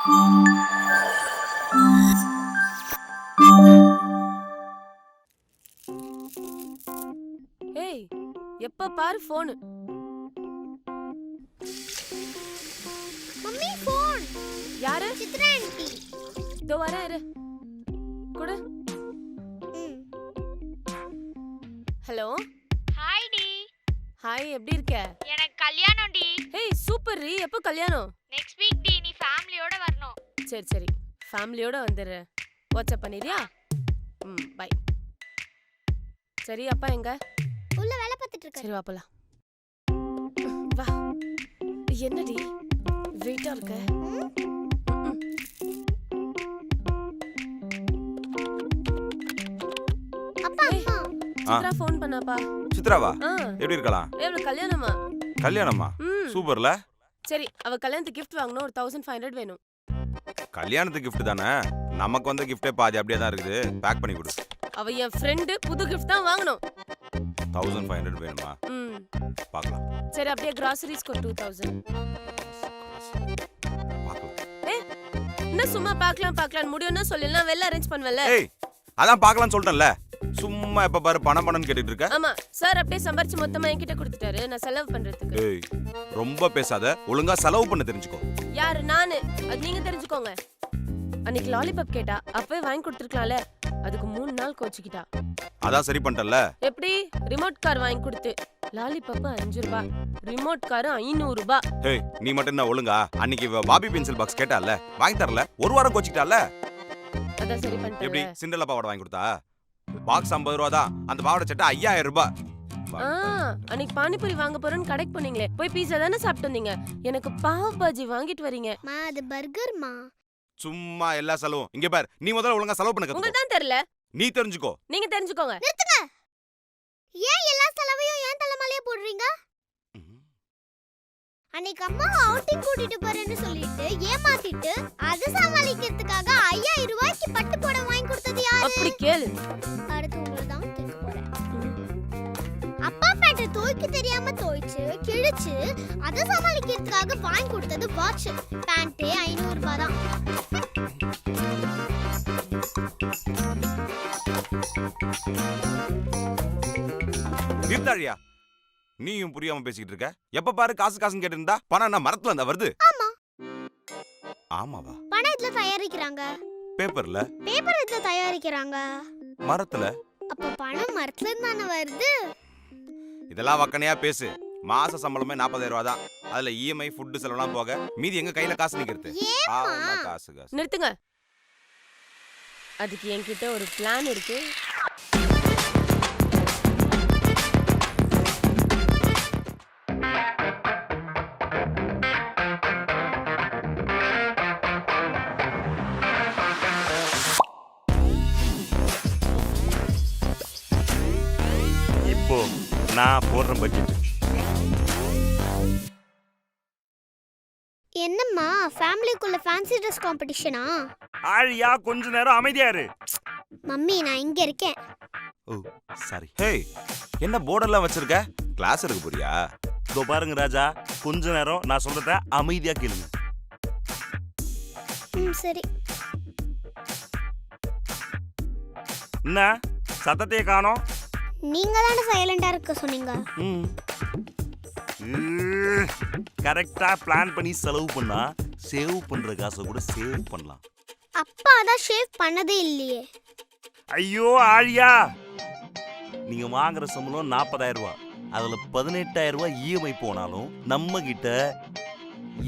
ஏய், எப்ப பாரு போன். Mummy phone. யாரு? சித்ரா ஆன்ட்டி. இதோ வரேன் இரு. குடு. ஹலோ. Hi D. ஹாய், எப்படி இருக்க? எனக்கு கல்யாணம் டி. ஏய் சூப்பர் ரி, எப்போ கல்யாணம்? நெக்ஸ்ட் வீக் டி, நீ ஃபேமிலியோட வரணும். சரி சரி, ஃபேமிலியோட வந்துடுற. வாட்ஸ்அப் பண்ணிரியா? பை. சரி, அப்பா எங்க? உள்ள வேலை பார்த்துட்டு இருக்காரு. சரி வா போலாம். வா. என்னடி வெயிட்டா இருக்க? அப்பா அப்பா. சித்ரா ஃபோன் பண்ணாப்பா. சித்ராவா? எப்படி இருக்கலாம்? ஏவல கல்யாணமா? கல்யாணமா? சூப்பர்ல. சரி, அவ கல்யாணத்துக்கு gift வாங்கணும். ஒரு 1500 வேணும். கல்யாணத்துக்கு gift தானே? நமக்கு வந்த gift பாதி அப்படியே தான் இருக்குது. பேக் பண்ணி கொடு. அவ என் ஃப்ரெண்ட், புது gift தான் வாங்கணும். 1500 வேணுமா? பார்க்கலாம். சரி, அப்படியே groceries க்கு 2000. பார்க்கலாம். என்ன சும்மா பார்க்கலாம் முடியும்னா சொல்லலாம், வெல்ல அரேஞ்ச் பண்ணுவல. ஏய், அதான் பார்க்கலாம்னு சொல்லிட்டேன்ல. சும்மா எப்ப பாரு பணம் கேட்டிட்டு இருக்க. ஆமா சார், அப்படியே சம்பாரிச்சு மொத்தமா என்கிட்ட கொடுத்துட்டாரு, நான் செலவு பண்றதுக்கு. ஏய், ரொம்ப பேசாத, ஒழுங்கா செலவு பண்ண தெரிஞ்சுக்கோ. யாரு? நானு. அது நீங்க தெரிஞ்சுக்கோங்க. அன்னைக்கு லாலிபாப் கேட்டா, அப்பவே வாங்கி கொடுத்துருக்கலாம்ல. அதுக்கு 3 நாள் கோச்சிக்கிட்டா. அதான் சரி பண்ணிட்டல்ல. எப்படி? ரிமோட் கார் வாங்கி கொடுத்து. லாலிபாப் 5 ரூபாய், ரிமோட் கார் 500 ரூபாய். ஏய், நீ மட்டும் என்ன ஒழுங்கா? அன்னைக்கு பாபி பென்சில் பாக்ஸ் கேட்டால, வாங்கி தரல. ஒரு வாரம் கோச்சிக்கிட்டால. அதான் சரி பண்ணிட்டேன். எப்படி? சிண்டலா பாவாடை வாங்கி கொடுத்தா? பாக்ஸ் 50 ரூபா தான். அந்த பாவாடை சட்டை 5000 ரூபாய். அன்னைக்கு பானிபூரி வாங்க போறேன்னு கடைக்கு போனீங்களே, போய் பீஸா தானே சாப்பிட்டு வந்தீங்க. எனக்கு பாவ் பாஜி வாங்கிட்டு வரீங்க. மா, அது பர்கர்மா. சும்மா எல்லா செலவும். இங்க பாரு, நீ முதல்ல ஒழுங்கா செலவு பண்ண கத்துக்கோ. உங்களுக்கு தான் தெரியல. நீ தெரிஞ்சுக்கோ. நீங்க தெரிஞ்சுக்கோங்க. நிறுத்துங்க. ஏன் எல்லா செலவையும் ஏன் தலைமையிலே போடுறீங்க? அன்னைக்கு அம்மா அவுட்டிங் கூட்டிட்டு போறேன்னு சொல்லிட்டு ஏமாத்திட்டு அது சமாளிக்கிறதுக்காக 5000 ரூபாய்க்கு பட்டு புடவை வாங்கி கொடுத்தது யாரு? அப்படி கேளு. அடுத்து உங்களை தான் கேட்க போறேன். அப்பா பேட்டை தோய்க்கு தெரியாம தோய்ச்சு கிழிச்சு அதை சமாளிக்கிறதுக்காக வாங்கி கொடுத்தது வாட்ச். பேண்டே 500 ரூபாய் தான். நிறுத்தாழியா, நீயும் புரியாம பேசிக்கிட்டு இருக்க. எப்ப பாரு காசுன்னு கேட்டு இருந்தா பணம் என்ன மரத்துல இருந்தா வருது? ஆமா. ஆமாவா? பணம் இதுல தயாரிக்கிறாங்க. பேப்பர்ல. பேப்பர் இதுல தயாரிக்கிறாங்க. மரத்துல. அப்ப பணம் மரத்துல இருந்தானே வருது. இதெல்லாம் வக்கனையா பேசு. மாச சம்பளமே 40000 ரூபாய் தான். அதுல இஎம்ஐ ஃபுட் செலவெல்லாம் போக மீதி எங்க கையில காசு நிக்கிறது? ஆமா, காசு. நிறுத்துங்க. அதுக்கு என்கிட்ட ஒரு பிளான் இருக்கு. இப்போ நான் போடுற பட்ஜெட். என்னம்மா, ஃபேமிலிக்குள்ள ஃபேன்சி ட்ரெஸ் காம்படிஷனா? ஆழியா, கொஞ்ச நேரம் அமைதியா இரு. மம்மி, நான் இங்க இருக்கேன். ஓ சாரி. ஹே, என்ன போர்டெல்லாம் வச்சிருக்க? கிளாஸ் எடுக்க போறியா? இதோ பாருங்க ராஜா, கொஞ்ச நேரம் நான் சொல்றத அமைதியா கேளுங்க. சரி. என்ன சத்தத்தையே காணோம்? நீங்க தானே சைலண்டா இருக்க சொன்னீங்க. கரெக்டா பிளான் பண்ணி செலவு பண்ணா சேவ் பண்ற காசை கூட சேவ் பண்ணலாம். அப்பா தான் ஷேவ் பண்ணதே இல்லையே. ஐயோ ஆழியா, நீங்க வாங்குற சம்பளம் 40000 ரூபாய். அதுல 18000 ரூபாய் இஎம்ஐ போனாலும் நம்ம கிட்ட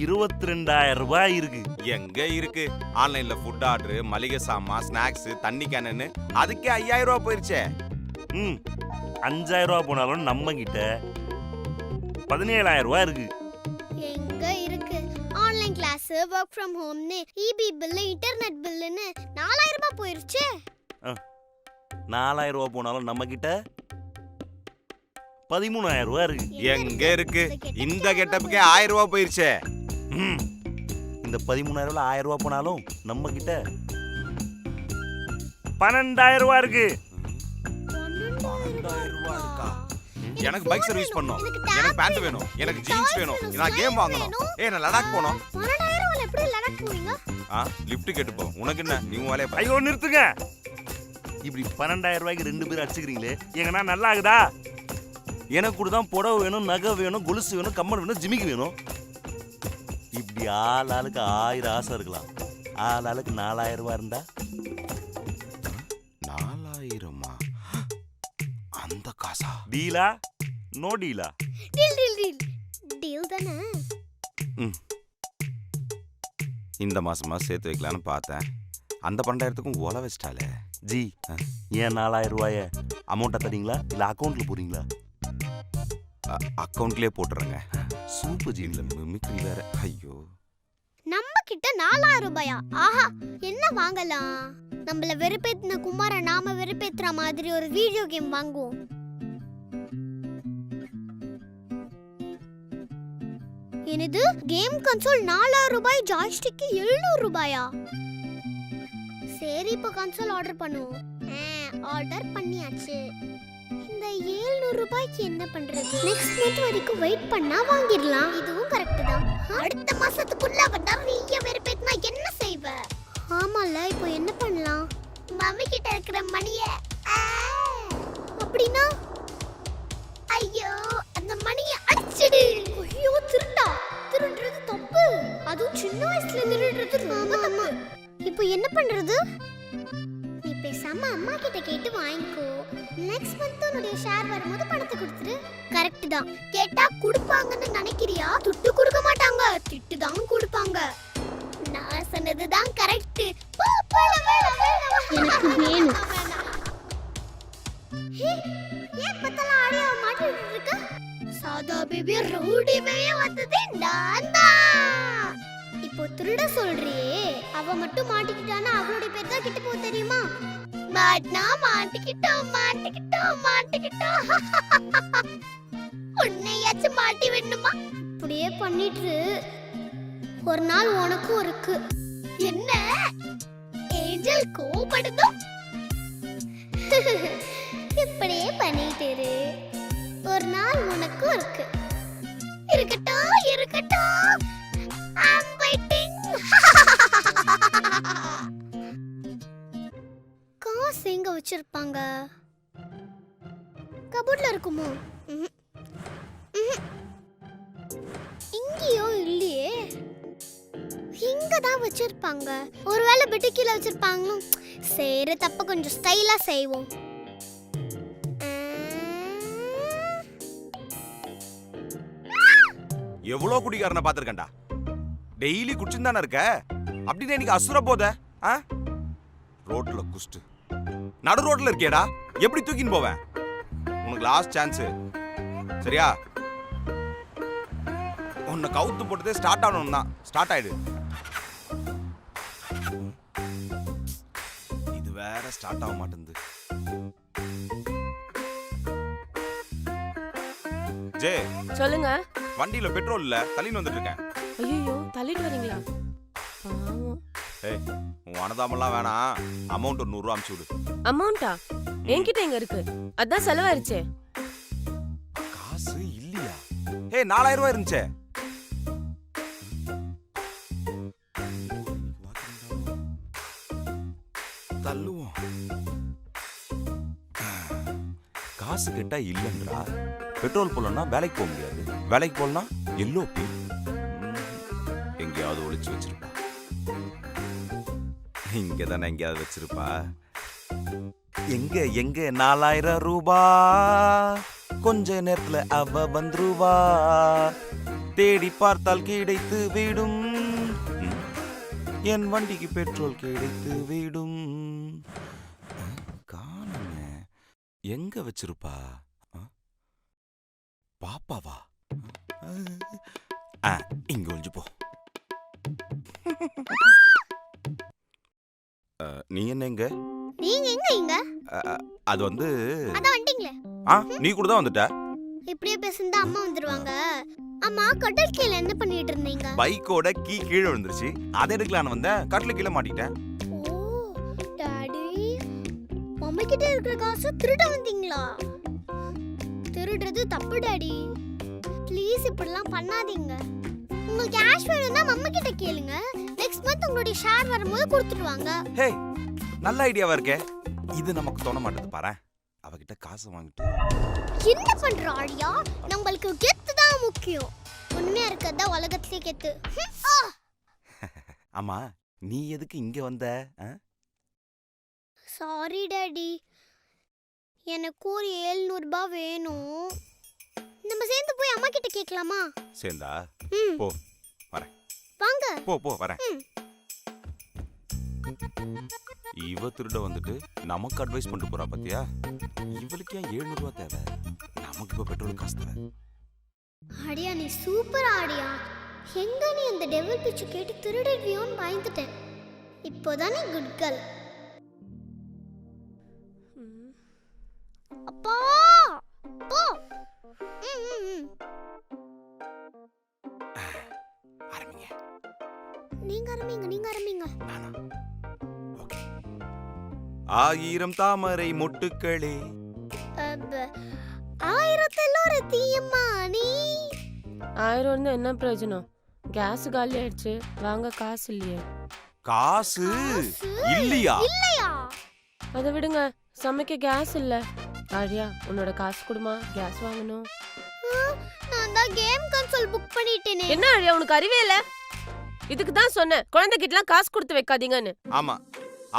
22000 ரூபாய் இருக்கு. எங்க இருக்கு? ஆன்லைன்ல ஃபுட் ஆர்டர், மளிகை சாமான், ஸ்நாக்ஸ், தண்ணி கேனு, அதுக்கே 5000 ரூபாய் போயிருச்சே. 5000 ரூபாய் போனாலும் நம்ம கிட்ட 17000 ரூபாய் இருக்கு. எங்க இருக்கு? ஆன்லைன் கிளாஸ், வொர்க் ஃப்ரம் ஹோம்னு இபி பில், இன்டர்நெட் பில்லுன்னு 4000 ரூபாய் போயிருச்சு. 4000 ரூபாய் போனாலும் நம்ம கிட்ட 13000 ரூபாய் இருக்கு. எங்க இருக்கு? இந்த கெட்டப்புக்கே 1000 ரூபாய் போயிருச்சே. இந்த 13000 ரூபாய் 1000 ரூபாய் போனாலும் நம்ம கிட்ட 12000 ரூபாய் இருக்கு. 12000 ரூபாய் இருக்கா? எனக்கு பைக் சர்வீஸ் பண்ணனும், எனக்கு பேண்ட் வேணும், எனக்கு ஜீன்ஸ் வேணும், நான் கேம் வாங்கணும், நான் லடாக் போணும். 12000 ரூபாய் எப்படி லடாக் போவீங்க? லிஃப்ட் கேட்டு போ. உனக்கு என்ன? நீ வேலைய பாரு. ஐயோ நிறுத்துங்க. இப்படி 12,000 ரூபாய்க்கு 2 பேர் அடிச்சுக்கிறீங்களே, எங்கன்னா நல்லா ஆகுதா? எனக்கு கூட தான் புடவை வேணும், நகை வேணும், கொலுசு வேணும், கம்மல் வேணும், ஜிமிக்கு வேணும். இப்படி ஆளுக்கு 1000 ஆசை இருக்கலாம். ஆளுக்கு 4000 ரூபாய் இருந்தா 4000மா? அந்த காசா? டீலா நோ டீலா? Deal deal deal. டீல் தானே? இந்த மாசமா சேர்த்து வைக்கலான்னு பார்த்தேன். அந்த 12,000த்துக்கும் ஓலை வச்சிட்டாலே. ஜி ஏன் 4000 ரூபாய அமௌண்ட்டை தரீங்களா இல்லை அக்கௌண்ட்ல போறீங்களா? அக்கௌண்ட்லயே போட்டுறேங்க. சூப்பர் ஜி. இல்ல மிமிக்ரி வேற. ஐயோ, நம்ம கிட்ட 4000 ரூபாயா? ஆஹா, என்ன வாங்கலாம்? நம்மள வெறுப்பேத்தின குமார நாம வெறுப்பேத்துற மாதிரி ஒரு வீடியோ கேம் வாங்குவோம். என்னது? கேம் கன்சோல் 4000 ரூபாய், ஜாய்ஸ்டிக் 700 ரூபாயா? சரி, இப்போ கன்சோல் ஆர்டர் பண்ணுவோம். ஆர்டர் பண்ணியாச்சு. இந்த 700 ரூபாய்க்கு என்ன பண்றது? நெக்ஸ்ட் மந்த் வரைக்கும் வெயிட் பண்ணா வாங்கிடலாம். இதுவும் கரெக்ட் தான். அடுத்த மாசத்துக்குள்ள நிறைய வெறுப்பேத்தினா என்ன செய்வ? ஆமால, இப்போ என்ன பண்ணலாம்? மம்மி கிட்ட இருக்கிற மணிய அப்படின்னா, ஐயோ அந்த மணிய அடிச்சிடு. ஐயோ திருட்டா? திருடுறது தப்பு. அதுவும் சின்ன வயசுல திருடுறது ரொம்ப தப்பு. இப்போ என்ன பண்றது? நீ பேசாம அம்மா கிட்ட கேட்டு வாங்கிக்கோ. நெக்ஸ்ட் மந்த் உன்னுடைய ஷேர் வரும்போது பணத்தை கொடுத்துரு. கரெக்ட் தான். கேட்டா கொடுப்பாங்கன்னு நினைக்கிறியா? துட்டு கொடுக்க மாட்டாங்க, திட்டு தான் கொடுப்பாங்க. நான் சொன்னதுதான் கரெக்ட். எனக்கு வேணும். ஏன் பத்தல ஆடியோ மாட்டிட்டு இருக்க? சாதா பேபி ரவுடிவே வந்ததே நான் தான். இப்போ திருட சொல்றியே, அவ மட்டும் மாட்டிக்கிட்டானா அவளுடைய பேர் தான் கிட்ட போ தெரியுமா? மாட்டினா மாட்டிக்கிட்டோம் மாட்டிக்கிட்டோம் மாட்டிக்கிட்டோம். உன்னையாச்சும் மாட்டி வேணுமா? இப்படியே பண்ணிட்டு ஒரு நாள் உனக்கும் இருக்கு. என்ன ஏஞ்சல் கோபப்படுதோ? இப்படியே பண்ணிட்டு இரு. ஒரு நாள் உனக்கும் இருக்கு. இருக்கட்டும் இருக்கட்டும். I'm waiting. காசு எங்க வச்சிருப்பாங்க? கபோர்ட்ல இருக்குமோ? இங்கேயோ இல்லையே. இங்க தான் வச்சிருப்பாங்க. ஒருவேளை பெட்டு கீழே வச்சிருப்பாங்க. சரி, தப்ப கொஞ்சம் ஸ்டைலா செய்வோம். எவ்வளோ குடிக்காரனை பார்த்துருக்கேன்டா. டெய்லி குடிச்சுன்னு தானே இருக்க. அப்படின்னு இன்னைக்கு அசுர போத. ரோட்ல குஸ்ட் நடு ரோட்ல இருக்கேடா. எப்படி தூக்கின்னு போவேன்? உனக்கு லாஸ்ட் சான்ஸ். சரியா? உன்னை கவுத்து போட்டதே ஸ்டார்ட் ஆகணும் தான். ஸ்டார்ட் ஆயிடு. இது வேற ஸ்டார்ட் ஆக மாட்டேங்குது. ஜே, சொல்லுங்க. வண்டியில பெட்ரோல் இல்ல, தள்ளின்னு வந்துட்டு இருக்கேன். ஐயோ, தள்ளிட்டு வரீங்களா? பாவம். ஏய், உன் அனதாமெல்லாம் வேணாம். அமௌண்ட் ஒரு 100 ரூபா அனுப்பிச்சு விடு. அமௌண்டா? என்கிட்ட எங்க இருக்கு? அதான் செலவாயிருச்சே. காசு இல்லையா? ஏய், 4000 ரூபாய் இருந்துச்சே. தள்ளுவோம். காசு கேட்டா இல்லன்றா. பெட்ரோல் போடலன்னா வேலைக்கு போக முடியாது. வேலைக்கு போடலன்னா எல்லோ பே. எங்கேயாவது ஒளிச்சு வச்சிருப்பா. இங்க தானே எங்கேயாவது வச்சிருப்பா. எங்க எங்க 4000 ரூபாய்? கொஞ்ச நேரத்துல அவ வந்துருவா. தேடி பார்த்தால் கிடைத்து விடும். என் வண்டிக்கு பெட்ரோல் கிடைத்து விடும். காணுமே. எங்க வச்சிருப்பா? பாப்பாவா? இங்க ஒளிஞ்சு போ. நீ என்ன எங்க? நீங்க எங்க இங்க? அது வந்து அத வந்துட்டீங்களே. நீ கூட தான் வந்துட்ட. இப்படியே பேசுனா அம்மா வந்துருவாங்க. அம்மா, கடல் கீழ என்ன பண்ணிட்டு இருந்தீங்க? பைக்கோட கீ கீழே விழுந்துருச்சு. அதை எடுக்கலான்னு வந்தேன். கட்டில கீழே மாட்டிட்டேன். ஓ டாடி, மம்மி கிட்ட இருக்கிற காசு திருட வந்தீங்களா? திருடுறது தப்பு டாடி. ப்ளீஸ் இப்படிலாம் பண்ணாதீங்க. உங்களுக்கு கேஷ் வேணும்னா மம்மி கிட்ட கேளுங்க. நெக்ஸ்ட் மந்த் உங்களுடைய ஷேர் வரும்போது கொடுத்துடுவாங்க. ஹே, நல்ல ஐடியாவா இருக்கே. இது நமக்கு தோண மாட்டேது பாரு. அவகிட்ட காசு வாங்கிட்டு என்ன பண்ற ஆடியா? நம்மளுக்கு கெத்து தான் முக்கியம். உண்மையா இருக்கதா உலகத்திலே கெத்து. ஆமா, நீ எதுக்கு இங்க வந்த? சாரி டாடி, எனக்கு ஒரு 700 ரூபாய் வேணும். நம்ம சேர்ந்து போய் அம்மா கிட்ட கேட்கலாமா? சேர்ந்தா ம். போ, வரேன். வாங்க. போ வரேன். இவ திருட வந்துட்டு நமக்கு அட்வைஸ் பண்ணிட்டு போறா பாத்தியா? இவளுக்கு ஏன் 700 ரூபாய் தேவை? நமக்கு இப்ப பெட்ரோல் காசு தேவை. ஆடியா நீ சூப்பர் ஆடியா. எங்க நீ அந்த டெவில் பிச்சு கேட்டு திருடிடுவியோன்னு பயந்துட்டேன். இப்போதான் நீ குட் கேர்ள். அப்பா போ. ஆரம்பிங்க. நீங்க ஆரம்பிங்க. நானா? ஓகே. 1000 தாமரை மொட்டுக்களே. 1000ல் ஒரு தீயம்மா நீ. 1000 இருந்தா என்ன பிரயோஜனம்? கேஸ் காலி ஆயிடுச்சு, வாங்க காசு இல்லையே. காசு இல்லையா? இல்லையா? அதை விடுங்க, சமைக்க கேஸ் இல்ல. ஆழியா, உன்னோட காசு கொடுமா, கேஸ் வாங்கணும். நான் தான் கேம் கன்சோல் புக் பண்ணிட்டேனே. என்ன ஆழியா, உனக்கு அறிவே இல்ல? இதுக்கு தான் சொன்னேன், குழந்தைகிட்டலாம் காசு கொடுத்து வைக்காதீங்கன்னு. ஆமா,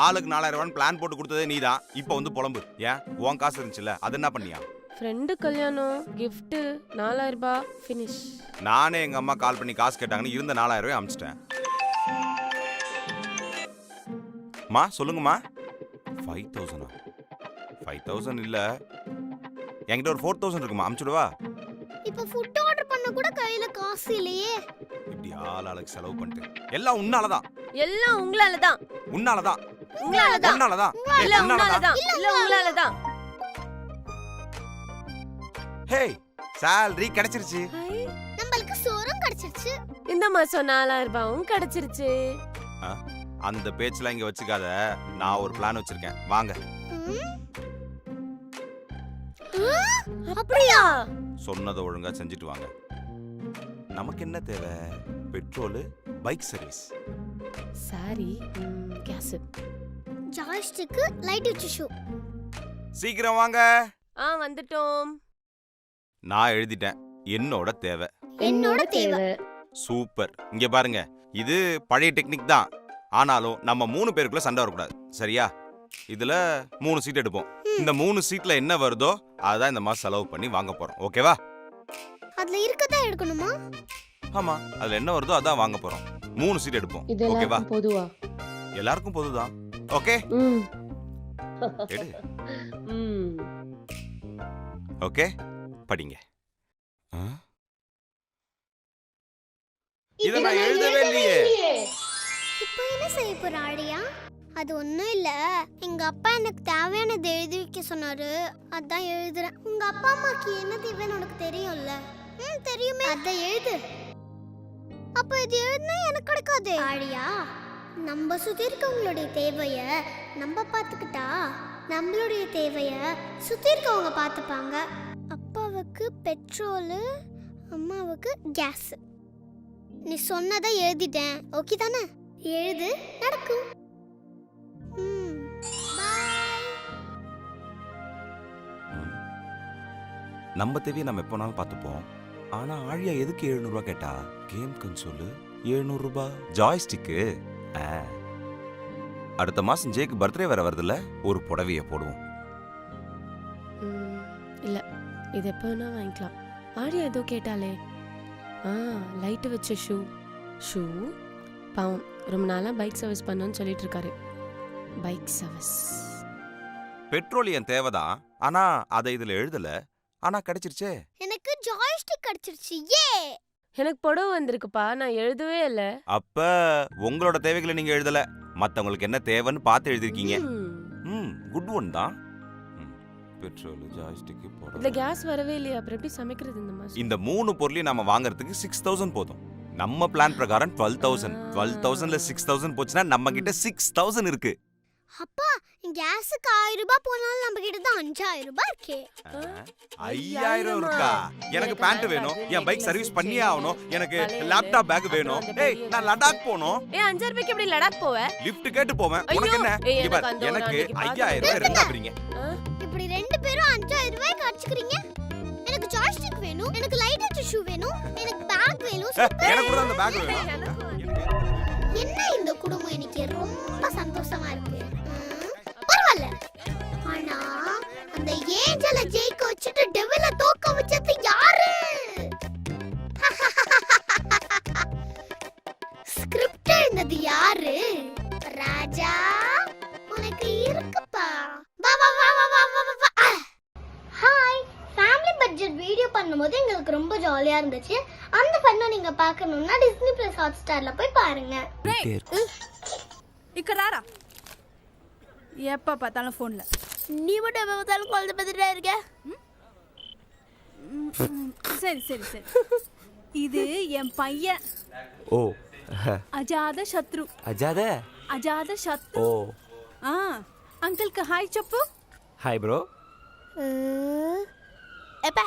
ஆளுக்கு 4000 ரூபான்னு பிளான் போட்டு கொடுத்ததே நீதான். இப்போ வந்து புலம்பு. ஏன் உன் காசு இருந்துச்சுல்ல, அது என்ன பண்ணியா? ஃப்ரெண்டு கல்யாணம், gift 4000 ரூபாய் ஃபினிஷ். நானே எங்க அம்மா கால் பண்ணி காசு கேட்டாங்கன்னு இருந்த 4000 ரூபாய் அமிச்சிட்டேன். மா சொல்லுங்கம்மா. 5000? 5000 இல்ல, என்கிட்ட ஒரு 4000 இருக்குமா, அமிச்சுடுவா? இப்போ ஃபுட் ஆர்டர் பண்ண கூட கையில காசு இல்லையே. இப்படி ஆளுக்கு செலவு பண்ணிட்டு எல்லாம் உன்னாலதான். எல்லாம் உங்களாலதான். உன்னாலதான். உங்களாலதான். உன்னாலதான். இல்ல உங்களாலதான். இல்ல உங்களாலதான். ஹே, salary கிடைச்சிருச்சு. நம்மளுக்கு சோறும் கிடைச்சிருச்சு. இந்த மாசம் 4000 ரூபாயும் கிடைச்சிருச்சு. அந்த பேச்செல்லாம் இங்க வச்சுக்காத. நான் ஒரு பிளான் வச்சிருக்கேன், வாங்க. அப்படியா? சொன்னதை ஒழுங்கா செஞ்சுட்டு வாங்க. நமக்கு என்ன தேவை? Petrol, bike service. Sorry, gas. Joystick, light வச்ச ஷூ. சீக்கிரம் வாங்க. வந்துட்டோம். நான் எழுதிட்டேன், என்னோட தேவை. என்னோட தேவை. சூப்பர். இங்க பாருங்க, இது பழைய டெக்னிக் தான். ஆனாலும் நம்ம 3 பேருக்குள்ள சண்டை வரக்கூடாது, சரியா? இதுல 3 சீட் எடுப்போம். இந்த 3 சீட்ல என்ன வருதோ அதான் இந்த மாசம் செலவு பண்ணி வாங்க போறோம், ஓகேவா? அதுல இருக்கதா எடுக்கணுமா? ஆமா, அதுல என்ன வருதோ அதான் வாங்க போறோம். 3 சீட் எடுப்போம், ஓகேவா? பொதுவா எல்லாருக்கும் பொதுதான், ஓகே? எடு. ஓகே, படிங்க. இத நான் எழுதவே இல்லையே. இப்போ என்ன செய்ய போற ஆடியா? அது ஒண்ணும் இல்ல, எங்க அப்பா எனக்கு தேவையானது எழுதி வைக்க சொன்னாரு, அதான் எழுதுறேன். உங்க அப்பா அம்மாக்கு என்ன தேவைன்னு உனக்கு தெரியும்ல? தெரியுமே, அதான் எழுது. அப்ப இது எழுதுனா எனக்கு கிடைக்காது ஆடியா. நம்ம சுத்தி இருக்கவங்களுடைய தேவைய நம்ம பார்த்துக்கிட்டா நம்மளுடைய தேவைய சுத்தி இருக்கவங்க பார்த்துப்பாங்க. அப்பாவுக்கு பெட்ரோலு, அம்மாவுக்கு கேஸ். நீ சொன்னதை எழுதிட்டேன், ஓகே தானே? எழுது, நடக்கும். நம்ம தேவையை நம்ம எப்போனாலும் பார்த்துப்போம். ஆனா ஆழியா எதுக்கு 700 ரூபாய் கேட்டா? கேம் கன்சோல் 700 ரூபாய், ஜாய்ஸ்டிக்கு. அடுத்த மாசம் ஜேக்கு பர்த்டே வேற வருதுல்ல, ஒரு புடவைய போடுவோம். இல்ல, இது எப்போ வேணா வாங்கிக்கலாம். ஆழியா ஏதோ கேட்டாலே. லைட் வச்ச ஷூ. பாவம், ரொம்ப நாளா பைக் சர்வீஸ் பண்ணணும்னு சொல்லிட்டு இருக்காரு. Bike service. பெட்ரோல் என் தேவைதான், ஆனா அதை இதுல எழுதல. ஆனா கிடைச்சிருச்சே. எனக்கு ஜாய்ஸ்டிக் கிடைச்சிருச்சு. ஏ, எனக்கு புடவை வந்திருக்குப்பா, நான் எழுதவே இல்ல. அப்ப உங்களோட தேவைகளை நீங்க எழுதல, மத்தவங்களுக்கு என்ன தேவைன்னு பார்த்து எழுதிருக்கீங்க. குட் ஒன் தான். பெட்ரோல், ஜாய்ஸ்டிக், இதுல புடவை. கேஸ் வரவே இல்லையா? அப்புறம் எப்படி சமைக்கிறது இந்த மாசம்? இந்த 3 பொருளையும் நம்ம வாங்குறதுக்கு 6000 போதும். நம்ம பிளான் பிரகாரம் 12000. 12000ல 6000 போச்சுன்னா நம்ம கிட்ட 6000 இருக்கு. அப்பா கேஸுக்கு 1000 ரூபாய் போனாலும் நம்ம கிட்ட தான் 5000 ரூபாய் இருக்கே. 5000 இருக்கா? எனக்கு பேண்ட் வேணும், என் பைக் சர்வீஸ் பண்ணியே ஆகணும், எனக்கு லேப்டாப் பேக் வேணும். ஏய் நான் லடாக் போணும். 5,000 ரூபாய்க்கு எப்படி லடாக் போவ? லிஃப்ட் கேட்டு போவேன். ஐயோ, உனக்கு என்ன? ஏய், இவர் எனக்கு அந்த ஒரு எனக்கு அன்னைக்கு 5000 ரூபாய் ரெண்டாபீங்க. இப்படி ரெண்டு பேரும் 5000 ரூபாய்க்கு அடிச்சுக்கிறீங்க. எனக்கு ஜாய்ஸ்டிக் வேணும், எனக்கு லைட் அடிச்ச ஷூ வேணும், எனக்கு பேக் வேணும். எனக்கு கூட அந்த பேக் வேணும். என்ன இந்த குடும்பம் எனக்கு ரொம்ப சந்தோஷமா இருக்கு. பரவாயில்ல. ஆனா அந்த ஏஞ்சல ஜெயிக்க வச்சுட்டு டெவில தோக்க வச்சது யாரு? ஸ்கிரிப்ட் எழுந்தது யாரு? ராஜா உனக்கு இருக்குப்பா. வா வா வா வா வா வா வா. ஹாய், ஃபேமிலி பட்ஜெட் வீடியோ பண்ணும்போது எங்களுக்கு ரொம்ப ஜாலியா இருந்துச்சு. அந்த ஃபன்னை நீங்க பார்க்கணும்னா டிஸ்னி பிளஸ் ஹாட்ஸ்டார்ல போய் பாருங்க. ఇక్కడ రారా எப்போ பார்த்தாலும் ஃபோனில் நீ மட்டும் எப்ப பார்த்தாலும் குழந்தை பார்த்துட்டே இருக்க. சரி சரி சரி இது என் பையன் ఓ అజాద శత్రు అజాదే అజాద శత్రు ఓ అంకుల్కి హాయ్ చెప్పు హాయ్ బ్రో எப்ப